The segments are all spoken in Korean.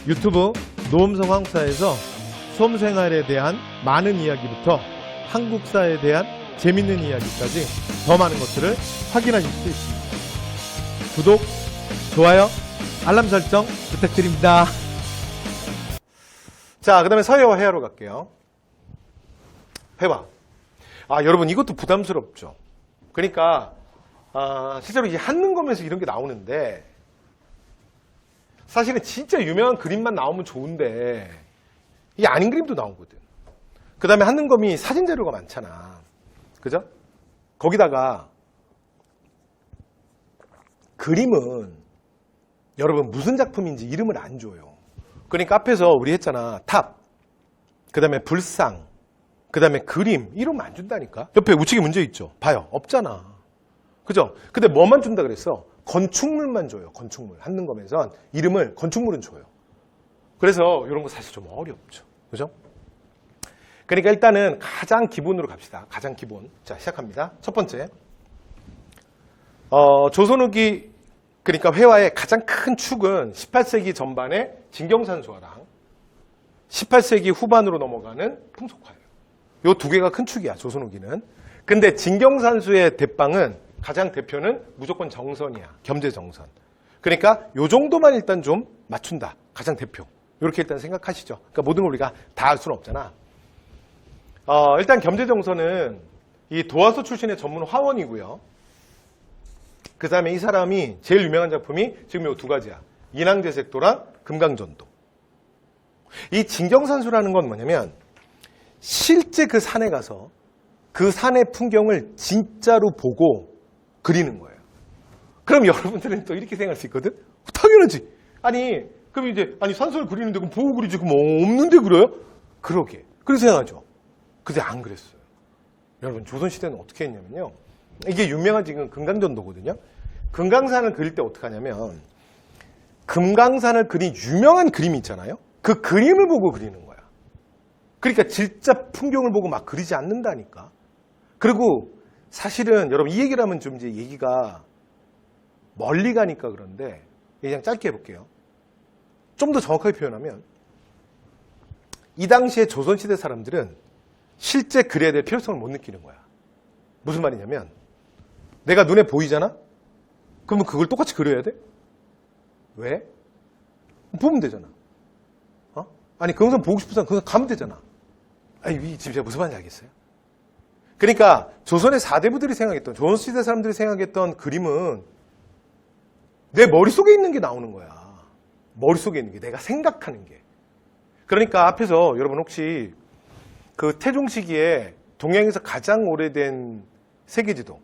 유튜브 노음성 한국사에서 수험생활에 대한 많은 이야기부터 한국사에 대한 재밌는 이야기까지 더 많은 것들을 확인하실 수 있습니다. 구독, 좋아요, 알람 설정 부탁드립니다. 자, 그 다음에 서예와 회화로 갈게요. 회화. 여러분 이것도 부담스럽죠. 그러니까 실제로 이제 한능검에서 이런 게 나오는데 사실은 진짜 유명한 그림만 나오면 좋은데 이게 아닌 그림도 나오거든. 그 다음에 한능검이 사진 자료가 많잖아. 그죠? 거기다가 그림은 여러분 무슨 작품인지 이름을 안 줘요. 그러니까 앞에서 우리 했잖아. 탑, 그 다음에 불상, 그 다음에 그림 이러면 안 준다니까. 옆에 우측에 문제 있죠. 봐요. 없잖아. 그죠? 근데 뭐만 준다 그랬어? 건축물만 줘요. 건축물. 한능검에선 이름을 건축물은 줘요. 그래서 이런 거 사실 좀 어렵죠. 그죠? 그러니까 일단은 가장 기본으로 갑시다. 가장 기본. 자, 시작합니다. 첫 번째. 조선 후기 그러니까 회화의 가장 큰 축은 18세기 전반의 진경산수화랑 18세기 후반으로 넘어가는 풍속화예요. 요 두 개가 큰 축이야. 조선 후기는. 근데 진경산수의 대빵은 가장 대표는 무조건 정선이야. 겸재정선. 그러니까 요 정도만 일단 좀 맞춘다. 가장 대표. 이렇게 일단 생각하시죠. 그러니까 모든 걸 우리가 다 알 수는 없잖아. 일단 겸재정선은 이 도화소 출신의 전문 화원이고요. 그 다음에 이 사람이 제일 유명한 작품이 지금 요 두 가지야. 인왕제색도랑 금강전도. 이 진경산수라는 건 뭐냐면 실제 그 산에 가서 그 산의 풍경을 진짜로 보고 그리는 거예요. 그럼 여러분들은 또 이렇게 생각할 수 있거든? 당연하지. 그럼 이제, 산소를 그리는데 그럼 보고 그리지, 그럼 없는데 그려요? 그러게. 그렇게 생각하죠. 근데 안 그랬어요. 여러분, 조선시대는 어떻게 했냐면요. 이게 유명한 지금 금강전도거든요. 금강산을 그릴 때 어떻게 하냐면, 금강산을 그린 유명한 그림이 있잖아요. 그 그림을 보고 그리는 거야. 그러니까 진짜 풍경을 보고 막 그리지 않는다니까. 그리고 사실은 여러분 이 얘기를 하면 좀 이제 얘기가 멀리 가니까 그런데 그냥 짧게 해볼게요. 좀 더 정확하게 표현하면 이 당시에 조선시대 사람들은 실제 그려야 될 필요성을 못 느끼는 거야. 무슨 말이냐면 내가 눈에 보이잖아? 그러면 그걸 똑같이 그려야 돼? 왜? 보면 되잖아. 그 영상 보고 싶은 사람 그거 가면 되잖아. 지금 제가 무슨 말인지 알겠어요? 그러니까 조선의 사대부들이 생각했던, 조선시대 사람들이 생각했던 그림은 내 머릿속에 있는 게 나오는 거야. 머릿속에 있는 게, 내가 생각하는 게. 그러니까 앞에서 여러분 혹시 그 태종 시기에 동양에서 가장 오래된 세계지도,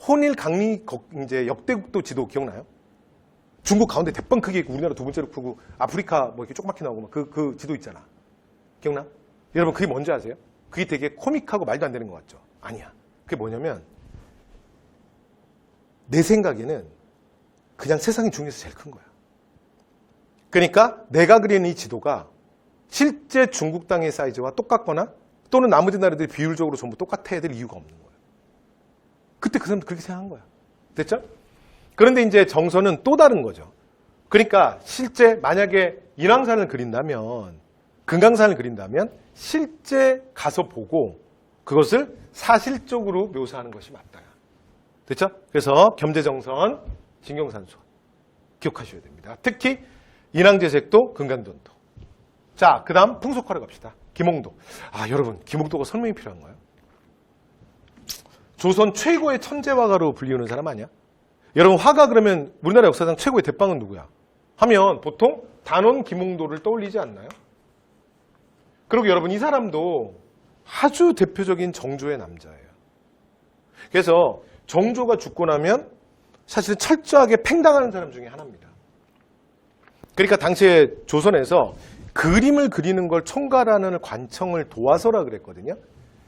혼일 강리 이제 역대국도 지도 기억나요? 중국 가운데 대빵 크게 있고 우리나라 두 번째로 크고 아프리카 뭐 이렇게 조그맣게 나오고 막 그 지도 있잖아. 기억나? 여러분 그게 뭔지 아세요? 그게 되게 코믹하고 말도 안 되는 것 같죠? 아니야. 그게 뭐냐면 내 생각에는 그냥 세상이 중에서 제일 큰 거야. 그러니까 내가 그리는 이 지도가 실제 중국 땅의 사이즈와 똑같거나 또는 나머지 나라들이 비율적으로 전부 똑같아야 될 이유가 없는 거야. 그때 그 사람도 그렇게 생각한 거야. 됐죠? 그런데 이제 정선은 또 다른 거죠. 그러니까 실제 만약에 인왕산을 그린다면, 금강산을 그린다면 실제 가서 보고 그것을 사실적으로 묘사하는 것이 맞다. 됐죠? 그래서 겸재정선, 진경산수 기억하셔야 됩니다. 특히 인왕제색도, 금강전도. 자, 그 다음 풍속화로 갑시다. 김홍도. 여러분 김홍도가 설명이 필요한가요? 조선 최고의 천재화가로 불리우는 사람 아니야? 여러분 화가 그러면 우리나라 역사상 최고의 대빵은 누구야? 하면 보통 단원 김홍도를 떠올리지 않나요? 그리고 여러분 이 사람도 아주 대표적인 정조의 남자예요. 그래서 정조가 죽고 나면 사실은 철저하게 팽당하는 사람 중에 하나입니다. 그러니까 당시에 조선에서 그림을 그리는 걸 총괄하는 관청을 도화서라 그랬거든요.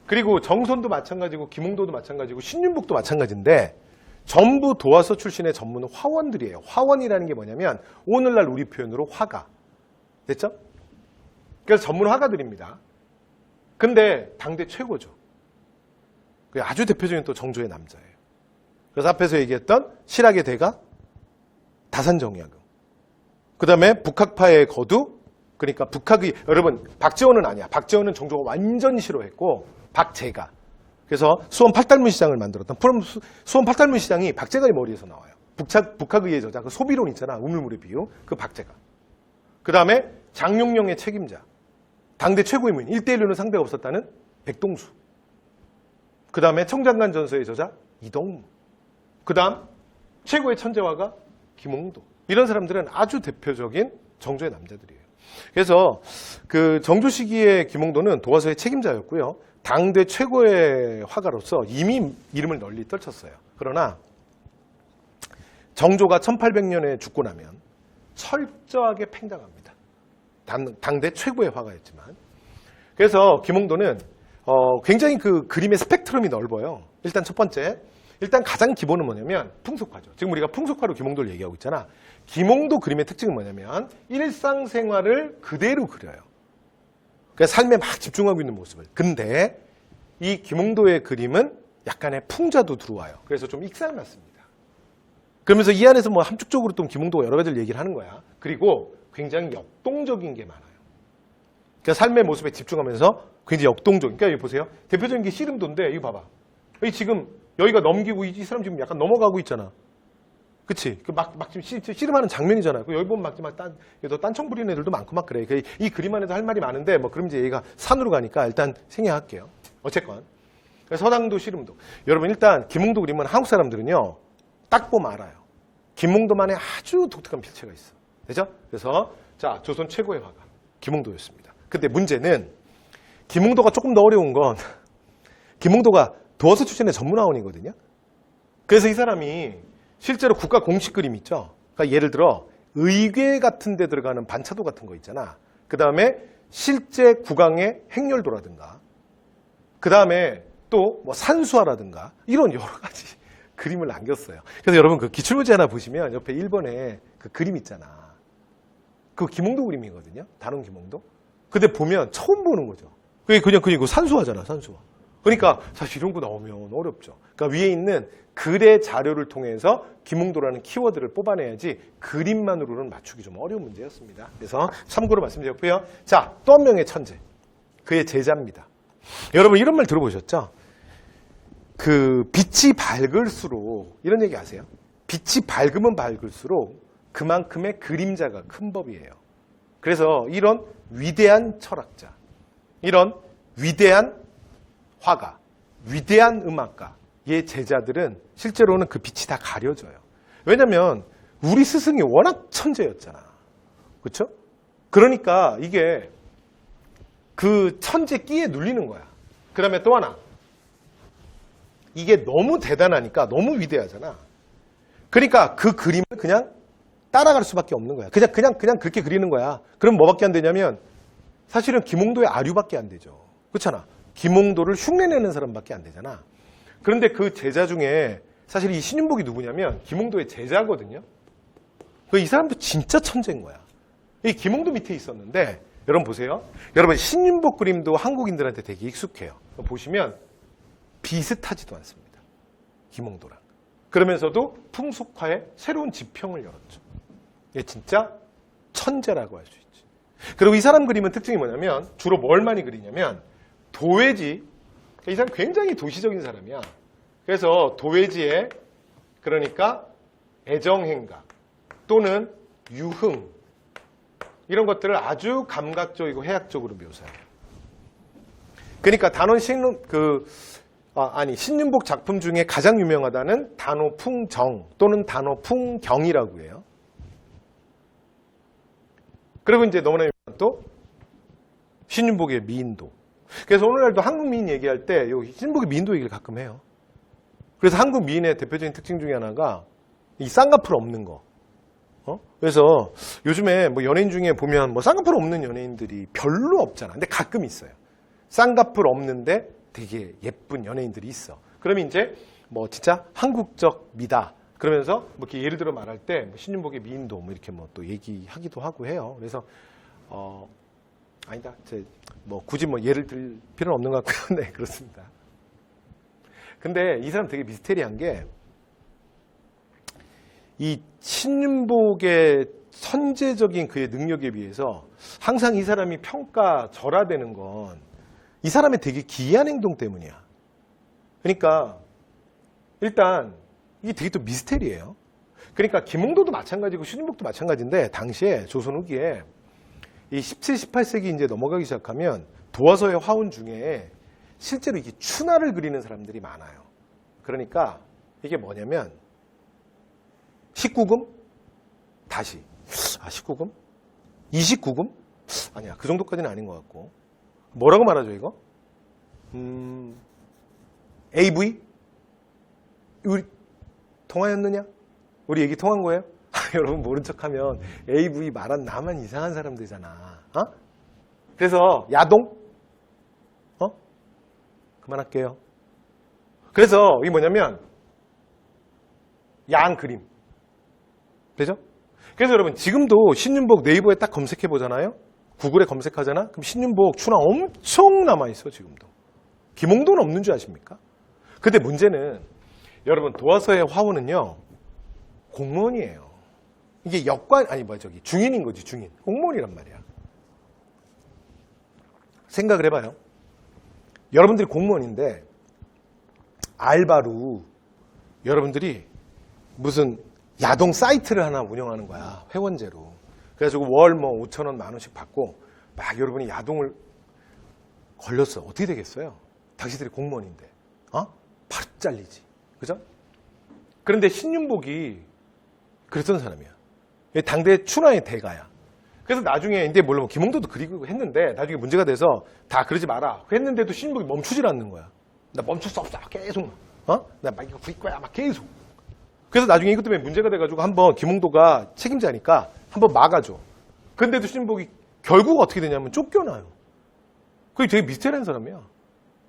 그리고 정선도 마찬가지고 김홍도도 마찬가지고 신윤복도 마찬가지인데 전부 도화서 출신의 전문 화원들이에요. 화원이라는 게 뭐냐면 오늘날 우리 표현으로 화가. 됐죠? 그래서 전문 화가들입니다. 근데 당대 최고죠. 아주 대표적인 또 정조의 남자예요. 그래서 앞에서 얘기했던 실학의 대가 다산정약용. 그 다음에 북학파의 거두 그러니까 북학의, 여러분, 박재원은 아니야. 박재원은 정조가 완전히 싫어했고, 박재가. 그래서 수원 팔달문시장을 만들었던, 수원 팔달문시장이 박재가의 머리에서 나와요. 북학의의 저자, 그 소비론 있잖아. 우물물의 비유. 그 박재가. 그 다음에 장룡령의 책임자. 당대 최고의 무인. 1대1로는 상대가 없었다는 백동수. 그 다음에 청장관 전서의 저자 이동무. 그 다음 최고의 천재화가 김홍도. 이런 사람들은 아주 대표적인 정조의 남자들이에요. 그래서 그 정조 시기의 김홍도는 도화서의 책임자였고요. 당대 최고의 화가로서 이미 이름을 널리 떨쳤어요. 그러나 정조가 1800년에 죽고 나면 철저하게 팽당합니다. 당대 최고의 화가였지만. 그래서 김홍도는 굉장히 그 그림의 스펙트럼이 넓어요. 일단 첫 번째, 일단 가장 기본은 뭐냐면 풍속화죠. 지금 우리가 풍속화로 김홍도를 얘기하고 있잖아. 김홍도 그림의 특징은 뭐냐면 일상생활을 그대로 그려요. 그러니까 삶에 막 집중하고 있는 모습을. 근데 이 김홍도의 그림은 약간의 풍자도 들어와요. 그래서 좀 익살맞습니다. 그러면서 이 안에서 뭐 함축적으로 또 김홍도가 여러 가지를 얘기를 하는 거야. 그리고 굉장히 역동적인 게 많아요. 그러니까 삶의 모습에 집중하면서 굉장히 역동적인. 그러니까 여기 보세요. 대표적인 게 씨름도인데 이거 봐봐. 여기 지금 여기가 넘기고 이 사람 지금 약간 넘어가고 있잖아. 그치? 막 지금 씨름하는 장면이잖아. 여기 보면 딴청 부리는 애들도 많고 막 그래. 이 그림 안에도 할 말이 많은데 뭐 그럼 이제 얘가 산으로 가니까 일단 생략할게요. 어쨌건. 서당도 씨름도. 여러분 일단 김홍도 그림은 한국 사람들은요. 딱 보면 알아요. 김홍도만의 아주 독특한 필체가 있어. 되죠? 그래서 자 조선 최고의 화가 김홍도였습니다. 근데 문제는 김홍도가 조금 더 어려운 건 김홍도가 도어서 출신의 전문화원이거든요. 그래서 이 사람이 실제로 국가 공식 그림 있죠. 그러니까 예를 들어 의궤 같은 데 들어가는 반차도 같은 거 있잖아. 그 다음에 실제 국왕의 행렬도라든가 그 다음에 또 뭐 산수화라든가 이런 여러 가지 그림을 남겼어요. 그래서 여러분 그 기출문제 하나 보시면 옆에 1번에 그 그림 있잖아. 그 김홍도 그림이거든요. 단원 김홍도. 근데 보면 처음 보는 거죠. 그게 그냥 산수화잖아, 산수화. 그러니까 사실 이런 거 나오면 어렵죠. 그러니까 위에 있는 글의 자료를 통해서 김홍도라는 키워드를 뽑아내야지 그림만으로는 맞추기 좀 어려운 문제였습니다. 그래서 참고로 말씀드렸고요. 자, 또 한 명의 천재. 그의 제자입니다. 여러분 이런 말 들어보셨죠? 그 빛이 밝을수록 이런 얘기 아세요? 빛이 밝으면 밝을수록 그만큼의 그림자가 큰 법이에요. 그래서 이런 위대한 철학자, 이런 위대한 화가, 위대한 음악가의 제자들은 실제로는 그 빛이 다 가려져요. 왜냐하면 우리 스승이 워낙 천재였잖아. 그렇죠? 그러니까 이게 그 천재 끼에 눌리는 거야. 그 다음에 또 하나. 이게 너무 대단하니까 너무 위대하잖아. 그러니까 그 그림을 그냥 따라갈 수밖에 없는 거야. 그냥 그렇게 그리는 거야. 그럼 뭐밖에 안 되냐면 사실은 김홍도의 아류밖에 안 되죠. 그렇잖아. 김홍도를 흉내내는 사람밖에 안 되잖아. 그런데 그 제자 중에 사실 이 신윤복이 누구냐면 김홍도의 제자거든요. 이 사람도 진짜 천재인 거야. 이 김홍도 밑에 있었는데 여러분 보세요. 여러분 신윤복 그림도 한국인들한테 되게 익숙해요. 보시면 비슷하지도 않습니다. 김홍도랑. 그러면서도 풍속화의 새로운 지평을 열었죠. 이게 진짜 천재라고 할 수 있지. 그리고 이 사람 그림은 특징이 뭐냐면 주로 뭘 많이 그리냐면 도회지. 이 사람 굉장히 도시적인 사람이야. 그래서 도회지에 그러니까 애정행각 또는 유흥 이런 것들을 아주 감각적이고 해학적으로 묘사해요. 그러니까 단원 신윤복 작품 중에 가장 유명하다는 단오풍정 또는 단오풍경이라고 해요. 그리고 이제 너무나 유명한 또 신윤복의 미인도. 그래서 오늘날도 한국 미인 얘기할 때 신윤복의 미인도 얘기를 가끔 해요. 그래서 한국 미인의 대표적인 특징 중에 하나가 이 쌍꺼풀 없는 거. 그래서 요즘에 뭐 연예인 중에 보면 뭐 쌍꺼풀 없는 연예인들이 별로 없잖아. 근데 가끔 있어요. 쌍꺼풀 없는데 되게 예쁜 연예인들이 있어. 그러면 이제 뭐 진짜 한국적 미다. 그러면서 뭐 이렇게 예를 들어 말할 때 뭐 신윤복의 미인도 뭐 이렇게 뭐 또 얘기하기도 하고 해요. 그래서 아니다. 뭐 굳이 뭐 예를 들 필요는 없는 것 같고요. 네, 그렇습니다. 근데 이 사람 되게 미스테리한 게 이 신윤복의 선제적인 그의 능력에 비해서 항상 이 사람이 평가절하되는 건 이 사람의 되게 기이한 행동 때문이야. 그러니까 일단 이게 되게 또 미스테리예요. 그러니까 김홍도도 마찬가지고 신윤복도 마찬가지인데 당시에 조선 후기에 이 17, 18세기 이제 넘어가기 시작하면 도화서의 화운 중에 실제로 이게 추나를 그리는 사람들이 많아요. 그러니까 이게 뭐냐면 19금 다시 19금? 29금? 아니야, 그 정도까지는 아닌 것 같고. 뭐라고 말하죠, 이거? AV? 우리 통화였느냐? 우리 얘기 통한 거예요? 여러분 모른 척하면 AV 말한 나만 이상한 사람 되잖아. 그래서 야동? 그만할게요. 그래서 이게 뭐냐면 야한 그림. 되죠? 그래서 여러분 지금도 신윤복 네이버에 딱 검색해 보잖아요. 구글에 검색하잖아. 그럼 신윤복 추나 엄청 남아있어 지금도. 김홍도는 없는 줄 아십니까? 근데 문제는 여러분 도화서의 화우는요 공무원이에요. 이게 역관 아니 중인인 거지. 중인. 공무원이란 말이야. 생각을 해봐요. 여러분들이 공무원인데 알바로 여러분들이 무슨 야동 사이트를 하나 운영하는 거야. 회원제로. 그래가지고 월 5,000원, 10,000원씩 받고 막 여러분이 야동을 걸렸어. 어떻게 되겠어요? 당신들이 공무원인데. 바로 잘리지. 그죠? 그런데 신윤복이 그랬던 사람이야. 당대 추나의 대가야. 그래서 나중에 이제 물론 김홍도도 그리고 했는데 나중에 문제가 돼서 다 그러지 마라. 했는데도 신윤복이 멈추질 않는 거야. 나 멈출 수 없어. 계속. 나 막 이거 부릴 거야. 막 계속. 그래서 나중에 이것 때문에 문제가 돼가지고 한번 김홍도가 책임자니까 한번 막아줘. 근데도 신윤복이 결국 어떻게 되냐면 쫓겨나요. 그게 되게 미스테리한 사람이야.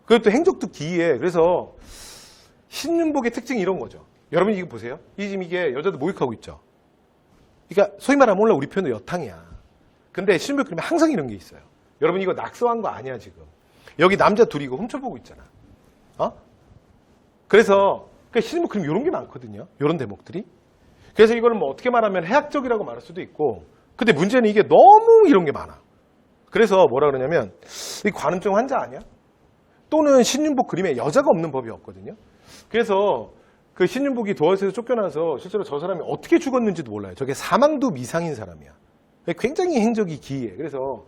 그리고 또 행적도 기이해. 그래서 신윤복의 특징이 이런 거죠. 여러분 이거 보세요. 지금 이게 여자들 모욕하고 있죠. 그러니까 소위 말하면 몰라 우리 표현도 여탕이야. 근데 신윤복 그림에 항상 이런 게 있어요. 여러분 이거 낙서한 거 아니야 지금. 여기 남자 둘이 이거 훔쳐보고 있잖아. 그래서 신윤복 그림 이런 게 많거든요. 이런 대목들이. 그래서 이거는 뭐 어떻게 말하면 해학적이라고 말할 수도 있고 근데 문제는 이게 너무 이런 게 많아. 그래서 뭐라 그러냐면 이 관음증 환자 아니야? 또는 신윤복 그림에 여자가 없는 법이 없거든요. 그래서 그 신윤복이 도화서에서 쫓겨나서 실제로 저 사람이 어떻게 죽었는지도 몰라요. 저게 사망도 미상인 사람이야. 굉장히 행적이 기이해. 그래서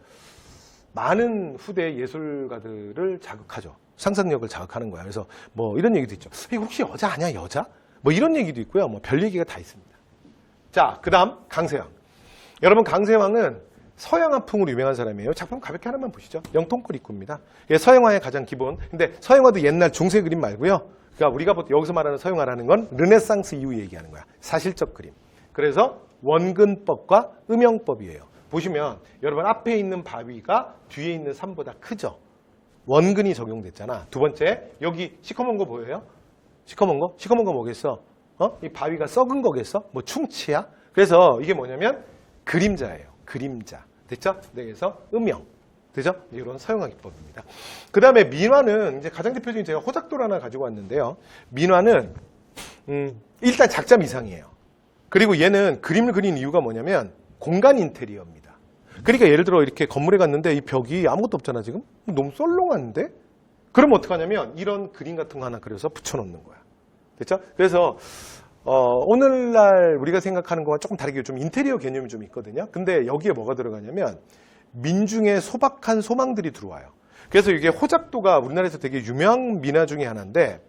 많은 후대 예술가들을 자극하죠. 상상력을 자극하는 거야. 그래서 뭐 이런 얘기도 있죠. 혹시 여자 아니야? 여자? 뭐 이런 얘기도 있고요. 뭐 별 얘기가 다 있습니다. 자, 그 다음 강세왕. 여러분 강세왕은 서양화풍으로 유명한 사람이에요. 작품 가볍게 하나만 보시죠. 영통글 입구입니다. 이게 서양화의 가장 기본. 근데 서양화도 옛날 중세 그림 말고요. 그러니까 우리가 여기서 말하는 서양화라는 건 르네상스 이후 얘기하는 거야. 사실적 그림. 그래서 원근법과 음영법이에요. 보시면 여러분 앞에 있는 바위가 뒤에 있는 산보다 크죠. 원근이 적용됐잖아. 두 번째 여기 시커먼 거 보여요? 시커먼 거? 시커먼 거 뭐겠어? 이 바위가 썩은 거겠어? 뭐 충치야? 그래서 이게 뭐냐면 그림자예요. 그림자. 됐죠? 네, 그래서 음영. 되죠? 이런 서양화 기법입니다. 그 다음에 민화는 이제 가장 대표적인 제가 호작도를 하나 가지고 왔는데요. 민화는 일단 작자 미상이에요. 그리고 얘는 그림을 그린 이유가 뭐냐면 공간 인테리어입니다. 그러니까 예를 들어 이렇게 건물에 갔는데 이 벽이 아무것도 없잖아 지금? 너무 썰렁한데? 그럼 어떡하냐면 이런 그림 같은 거 하나 그려서 붙여놓는 거야. 됐죠? 그래서 오늘날 우리가 생각하는 거와 조금 다르게 좀 인테리어 개념이 좀 있거든요. 근데 여기에 뭐가 들어가냐면 민중의 소박한 소망들이 들어와요. 그래서 이게 호작도가 우리나라에서 되게 유명한 민화 중에 하나인데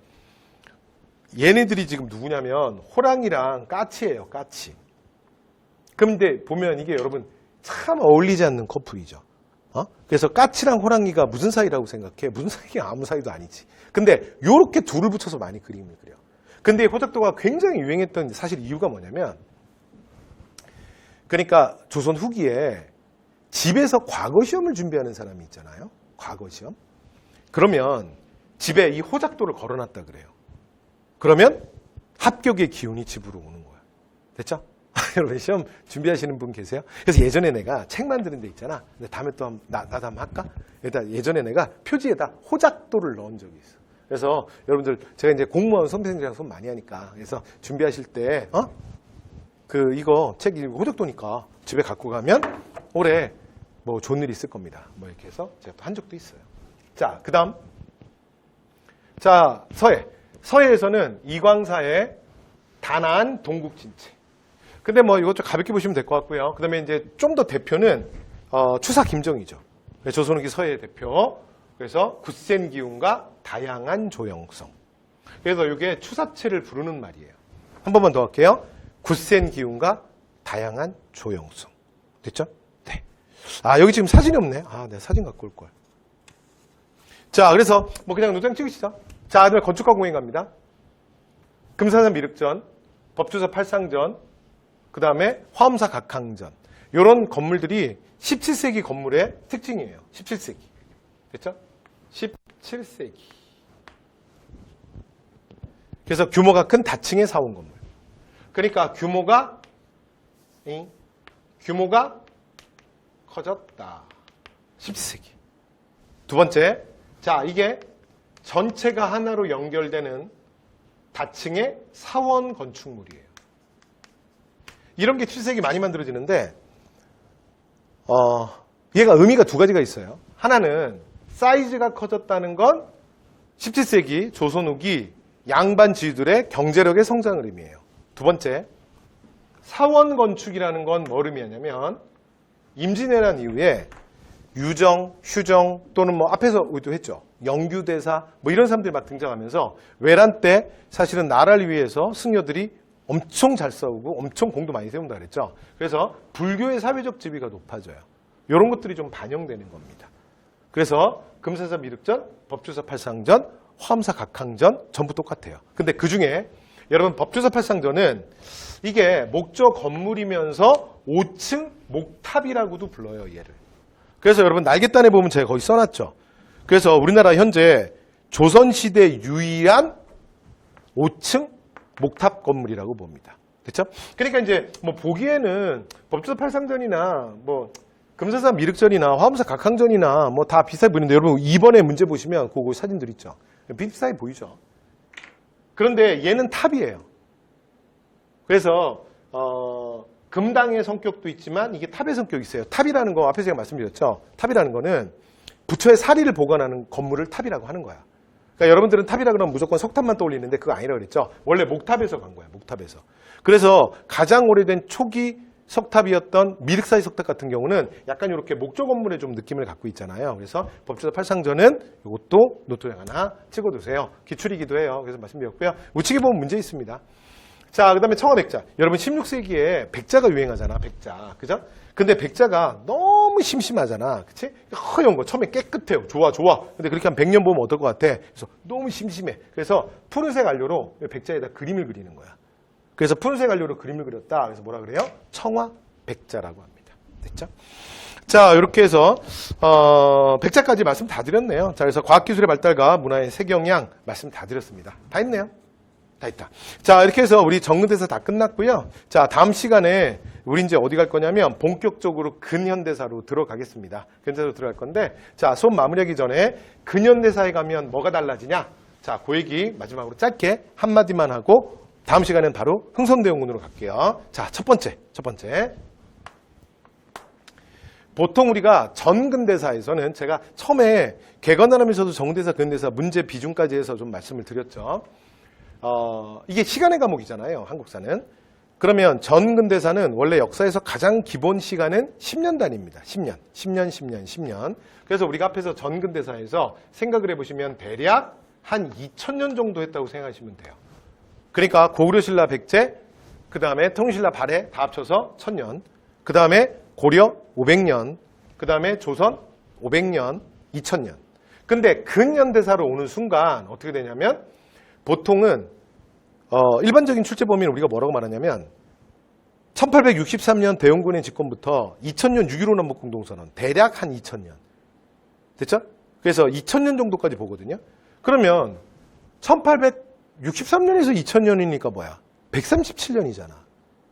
얘네들이 지금 누구냐면 호랑이랑 까치예요. 까치. 그런데 보면 이게 여러분 참 어울리지 않는 커플이죠. 그래서 까치랑 호랑이가 무슨 사이라고 생각해? 무슨 사이가 아무 사이도 아니지. 근데 요렇게 둘을 붙여서 많이 그림을 그려. 근데 호작도가 굉장히 유행했던 사실 이유가 뭐냐면 그러니까 조선 후기에 집에서 과거 시험을 준비하는 사람이 있잖아요. 과거 시험. 그러면 집에 이 호작도를 걸어놨다 그래요. 그러면 합격의 기운이 집으로 오는 거야. 됐죠? 여러분 시험 준비하시는 분 계세요? 그래서 예전에 내가 책 만드는 데 있잖아. 근데 다음에 또 나도 한번 할까? 일단 예전에 내가 표지에다 호작도를 넣은 적이 있어. 그래서 여러분들 제가 이제 공무원 선배님들이랑 손 많이 하니까 그래서 준비하실 때 이거 책 호작도니까 집에 갖고 가면 올해 뭐 좋은 일 있을 겁니다. 뭐 이렇게 해서 제가 또 한 적도 있어요. 자, 그 다음. 자, 서해. 서해에서는 이광사의 다나안 동국진체. 근데 뭐 이것 좀 가볍게 보시면 될 것 같고요. 그 다음에 이제 좀 더 대표는 추사 김정희죠. 조선후기 서해 대표. 그래서 굳센 기운과 다양한 조형성. 그래서 이게 추사체를 부르는 말이에요. 한 번만 더 할게요. 굳센 기운과 다양한 조형성. 됐죠? 네. 아, 여기 지금 사진이 없네. 아, 내가 사진 갖고 올 걸. 자, 그래서 뭐 그냥 노장 찍으시죠. 자, 그다음에 건축가 공연 갑니다. 금산산 미륵전, 법주사 팔상전, 그 다음에 화엄사 각항전. 이런 건물들이 17세기 건물의 특징이에요. 17세기. 됐죠? 17세기. 그래서 규모가 큰 다층의 사원 건물. 그러니까 규모가 커졌다. 17세기. 두 번째, 자, 이게 전체가 하나로 연결되는 다층의 사원 건축물이에요. 이런 게 7세기 많이 만들어지는데 얘가 의미가 두 가지가 있어요. 하나는 사이즈가 커졌다는 건 17세기 조선 후기 양반 지주들의 경제력의 성장을 의미해요. 두 번째, 사원 건축이라는 건 뭘 의미하냐면 임진왜란 이후에 유정, 휴정 또는 뭐 앞에서 우리도 했죠. 영규대사 뭐 이런 사람들이 막 등장하면서 외란 때 사실은 나라를 위해서 승려들이 엄청 잘 싸우고 엄청 공도 많이 세운다 그랬죠. 그래서 불교의 사회적 지위가 높아져요. 이런 것들이 좀 반영되는 겁니다. 그래서 금산사 미륵전, 법주사 팔상전, 화엄사 각항전 전부 똑같아요. 근데 그중에 여러분 법주사 팔상전은 이게 목조 건물이면서 5층 목탑이라고도 불러요. 얘를. 그래서 여러분 날개단에 보면 제가 거기 써놨죠. 그래서 우리나라 현재 조선시대 유일한 5층 목탑 건물이라고 봅니다. 됐죠? 그러니까 이제 뭐 보기에는 법주사 팔상전이나 뭐 금산사 미륵전이나 화엄사 각항전이나 뭐 다 비슷해 보이는데 여러분 2번에 문제 보시면 그거 사진들 있죠. 비슷하게 보이죠. 그런데 얘는 탑이에요. 그래서 금당의 성격도 있지만 이게 탑의 성격이 있어요. 탑이라는 거 앞에 제가 말씀드렸죠. 탑이라는 거는 부처의 사리를 보관하는 건물을 탑이라고 하는 거야. 그러니까 여러분들은 탑이라 그러면 무조건 석탑만 떠올리는데 그거 아니라고 그랬죠. 원래 목탑에서 간 거야. 목탑에서. 그래서 가장 오래된 초기 석탑이었던 미륵사의 석탑 같은 경우는 약간 이렇게 목조 건물의 좀 느낌을 갖고 있잖아요. 그래서 법주사 팔상전은 이것도 노트에 하나 찍어두세요. 기출이기도 해요. 그래서 말씀드렸고요. 우측에 보면 문제 있습니다. 자, 그 다음에 청화백자. 여러분 16세기에 백자가 유행하잖아. 백자. 그죠? 근데 백자가 너무 심심하잖아. 그치? 허연 거. 처음에 깨끗해요. 좋아. 근데 그렇게 한 100년 보면 어떨 것 같아? 그래서 너무 심심해. 그래서 푸른색 알료로 백자에다 그림을 그리는 거야. 그래서 푸른색 알료로 그림을 그렸다. 그래서 뭐라 그래요? 청화백자라고 합니다. 됐죠? 자, 이렇게 해서 백자까지 말씀 다 드렸네요. 자, 그래서 과학기술의 발달과 문화의 세경양 말씀 다 드렸습니다. 다 했네요. 다 있다. 자, 이렇게 해서 우리 정근대사 다 끝났고요. 자, 다음 시간에 우리 이제 어디 갈 거냐면 본격적으로 근현대사로 들어가겠습니다. 근현대사로 들어갈 건데, 자, 수업 마무리하기 전에 근현대사에 가면 뭐가 달라지냐? 자, 그 얘기 마지막으로 짧게 한마디만 하고 다음 시간엔 바로 흥선대원군으로 갈게요. 자, 첫 번째. 보통 우리가 전근대사에서는 제가 처음에 개관하면서도 정근대사, 근대사 문제 비중까지 해서 좀 말씀을 드렸죠. 이게 시간의 과목이잖아요. 한국사는. 그러면 전근대사는 원래 역사에서 가장 기본 시간은 10년 단위입니다. 10년. 그래서 우리가 앞에서 전근대사에서 생각을 해보시면 대략 한 2000년 정도 했다고 생각하시면 돼요. 그러니까 고구려신라 백제, 그 다음에 통신라 발해 다 합쳐서 1000년, 그 다음에 고려 500년, 그 다음에 조선 500년, 2000년. 근데 근현대사로 오는 순간 어떻게 되냐면 보통은 일반적인 출제 범위는 우리가 뭐라고 말하냐면 1863년 대원군의 집권부터 2000년 6.15 남북공동선언 대략 한 2000년. 됐죠? 그래서 2000년 정도까지 보거든요. 그러면 1863년에서 2000년이니까 뭐야? 137년이잖아.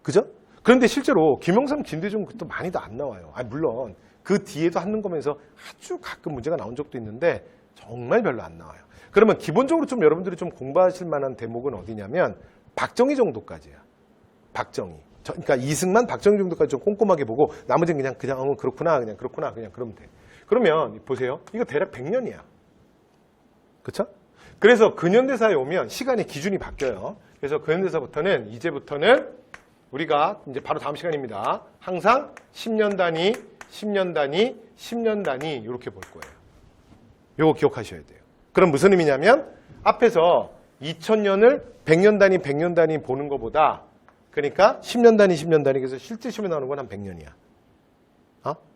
그죠? 그런데 실제로 김영삼, 김대중 그것도 많이도 안 나와요. 물론 그 뒤에도 한눈 검에서 아주 가끔 문제가 나온 적도 있는데 정말 별로 안 나와요. 그러면 기본적으로 좀 여러분들이 좀 공부하실 만한 대목은 어디냐면 박정희 정도까지야. 박정희. 그러니까 이승만, 박정희 정도까지 좀 꼼꼼하게 보고 나머지는 그냥 그렇구나, 그냥 그러면 돼. 그러면 보세요. 이거 대략 100년이야. 그렇죠? 그래서 근현대사에 오면 시간의 기준이 바뀌어요. 그래서 근현대사부터는 이제부터는 우리가 이제 바로 다음 시간입니다. 항상 10년 단위, 10년 단위, 10년 단위 이렇게 볼 거예요. 요거 기억하셔야 돼요. 그럼 무슨 의미냐면 앞에서 2000년을 100년 단위, 100년 단위 보는 것보다 그러니까 10년 단위, 10년 단위 그래서 실제 시험에 나오는 건 한 100년이야.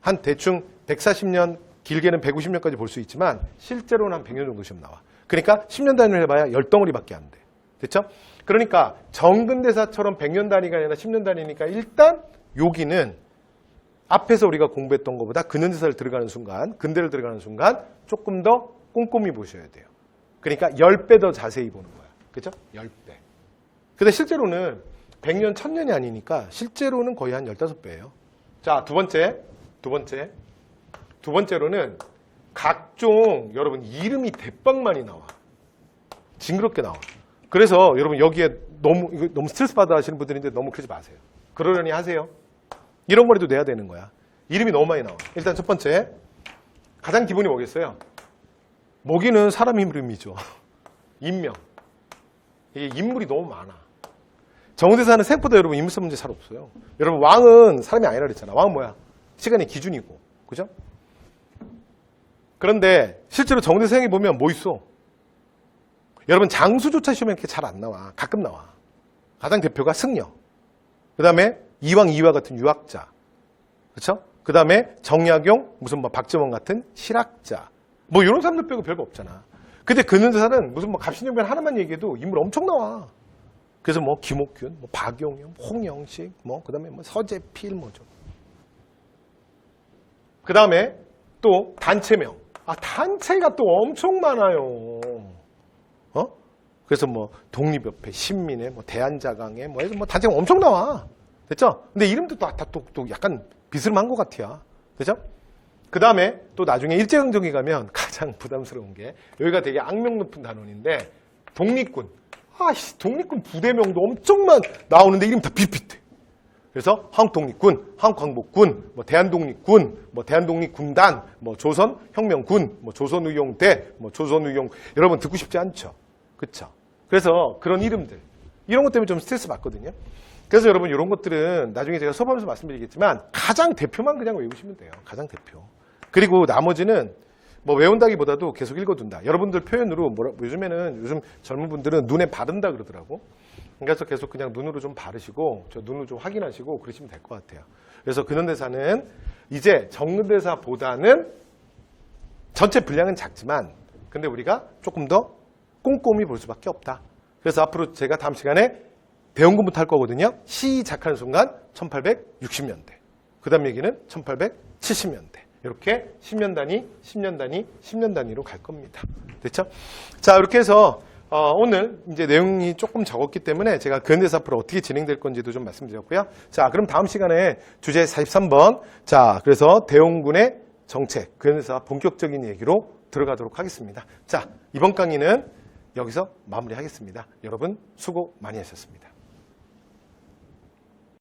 한 대충 140년, 길게는 150년까지 볼 수 있지만 실제로는 한 100년 정도 시험 나와. 그러니까 10년 단위를 해봐야 10덩어리밖에 안 돼. 됐죠? 그러니까 정근대사처럼 100년 단위가 아니라 10년 단위니까 일단 여기는 앞에서 우리가 공부했던 것보다 근현대사를 들어가는 순간, 근대를 들어가는 순간 조금 더 꼼꼼히 보셔야 돼요. 그러니까 10배 더 자세히 보는 거야. 그죠? 10배. 근데 실제로는 100년, 1000년이 아니니까 실제로는 거의 한 15배예요. 자, 두 번째로는 각종 여러분 이름이 대빵 많이 나와. 징그럽게 나와. 그래서 여러분 여기에 너무 스트레스 받아 하시는 분들인데 너무 그러지 마세요. 그러려니 하세요. 이런 거라도 내야 되는 거야. 이름이 너무 많이 나와. 일단 첫 번째, 가장 기본이 뭐겠어요? 모기는 사람 이름이죠. 인명. 이게 인물이 너무 많아. 정대사는 생각보다 여러분 인물성 문제 잘 없어요. 여러분 왕은 사람이 아니라 그랬잖아. 왕은 뭐야? 시간의 기준이고. 그죠? 그런데 실제로 정대사에 보면 뭐 있어? 여러분 장수조차 시험에 이렇게 잘 안 나와. 가끔 나와. 가장 대표가 승려. 그 다음에 이왕 이화 같은 유학자. 그렇죠? 그 다음에 정약용, 무슨 뭐 박정원 같은 실학자. 뭐 이런 사람들 빼고 별거 없잖아. 근데 근현대사는 무슨 뭐 갑신정변 하나만 얘기해도 인물 엄청 나와. 그래서 뭐 김옥균, 뭐 박용영, 홍영식, 뭐 그다음에 뭐 서재필 뭐죠. 그 다음에 또 단체명. 단체가 또 엄청 많아요. 그래서 뭐 독립협회, 신민회, 뭐 대한자강회, 뭐 해서 뭐 단체가 엄청 나와. 됐죠? 근데 이름도 또 약간 비스름한 것 같아요. 됐죠? 그 다음에 또 나중에 일제강점기 가면 가장 부담스러운 게 여기가 되게 악명 높은 단원인데 독립군. 독립군 부대명도 엄청 나오는데 이름 다 비슷비슷해. 그래서 한국독립군, 한국광복군, 뭐 대한독립군, 뭐 대한독립군단, 뭐 조선혁명군, 뭐 조선의용대, 뭐 조선의용 여러분 듣고 싶지 않죠? 그렇죠? 그래서 그런 이름들 이런 것 때문에 좀 스트레스 받거든요. 그래서 여러분 이런 것들은 나중에 제가 수업하면서 말씀드리겠지만 가장 대표만 그냥 외우시면 돼요. 가장 대표. 그리고 나머지는 뭐 외운다기보다도 계속 읽어둔다. 여러분들 표현으로 요즘 젊은 분들은 눈에 바른다 그러더라고. 그래서 계속 그냥 눈으로 좀 바르시고 저 눈으로 좀 확인하시고 그러시면 될 것 같아요. 그래서 근현대사는 이제 정근대사보다는 전체 분량은 작지만 근데 우리가 조금 더 꼼꼼히 볼 수밖에 없다. 그래서 앞으로 제가 다음 시간에 대원군부터 할 거거든요. 시작하는 순간 1860년대. 그 다음 얘기는 1870년대. 이렇게 10년 단위, 10년 단위, 10년 단위로 갈 겁니다. 됐죠? 자, 이렇게 해서 오늘 이제 내용이 조금 적었기 때문에 제가 근현대사 앞으로 어떻게 진행될 건지도 좀 말씀드렸고요. 자, 그럼 다음 시간에 주제 43번. 자, 그래서 대원군의 정책, 근현대사 본격적인 얘기로 들어가도록 하겠습니다. 자, 이번 강의는 여기서 마무리하겠습니다. 여러분 수고 많이 하셨습니다.